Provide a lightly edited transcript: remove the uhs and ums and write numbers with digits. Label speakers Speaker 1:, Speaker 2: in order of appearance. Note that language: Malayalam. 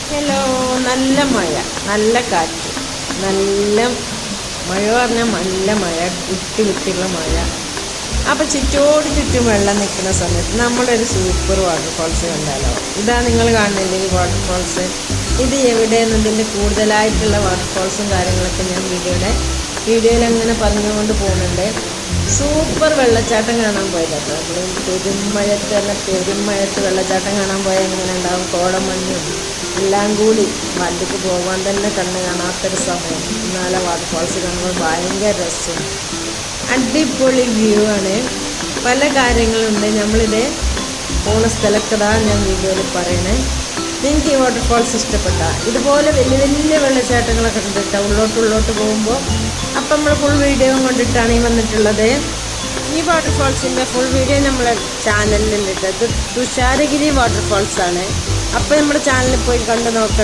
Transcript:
Speaker 1: ഹലോ, നല്ല മഴ, നല്ല കാറ്റ്, നല്ല മഴ പറഞ്ഞാൽ നല്ല മഴ, വിട്ടുള്ള മഴ. അപ്പോൾ ചുറ്റോട് ചുറ്റും വെള്ളം നിൽക്കുന്ന സമയത്ത് നമ്മളൊരു സൂപ്പർ വാട്ടർഫോൾസ് കണ്ടാലോ. ഇതാ നിങ്ങൾ കാണുന്നില്ലേ ഈ വാട്ടർഫോൾസ്. ഇത് എവിടെയെന്നതിൻ്റെ കൂടുതലായിട്ടുള്ള വാട്ടർഫോൾസും കാര്യങ്ങളൊക്കെ ഞാൻ വീഡിയോയിൽ അങ്ങനെ പറഞ്ഞുകൊണ്ട് പോകുന്നുണ്ട്. സൂപ്പർ വെള്ളച്ചാട്ടം കാണാൻ പോയത് കേട്ടോ. നമ്മൾ പെരുമഴത്ത് വെള്ളച്ചാട്ടം കാണാൻ പോയാൽ എങ്ങനെ ഉണ്ടാവും, കോടമഞ്ഞും എല്ലാം കൂടി വണ്ടിക്ക് പോകാൻ തന്നെ കണ്ണ് കാണാത്തൊരു സമയം. എന്നാലും വാട്ടർഫോൾസ് കാണുമ്പോൾ ഭയങ്കര രസം, അടിപൊളി വ്യൂ ആണ്. പല കാര്യങ്ങളുണ്ട്. നമ്മളിത് പോണ സ്ഥലത്ത് ഞാൻ വീഡിയോയിൽ പറയണേ. നിങ്ങൾക്ക് ഈ വാട്ടർഫോൾസ് ഇഷ്ടപ്പെട്ട ഇതുപോലെ വലിയ വലിയ വെള്ളച്ചാട്ടങ്ങളൊക്കെ കണ്ടിട്ട് ഉള്ളോട്ട് പോകുമ്പോൾ അപ്പം നമ്മൾ ഫുൾ വീഡിയോ കൊണ്ടിട്ടാണ് ഈ വന്നിട്ടുള്ളത്. ഈ വാട്ടർഫോൾസിൻ്റെ ഫുൾ വീഡിയോ നമ്മളെ ചാനലിലുണ്ട്. ഇത് തുഷാരഗിരി വാട്ടർഫോൾസ് ആണ്. അപ്പോൾ നമ്മുടെ ചാനലിൽ പോയി കണ്ടു നോക്കണം.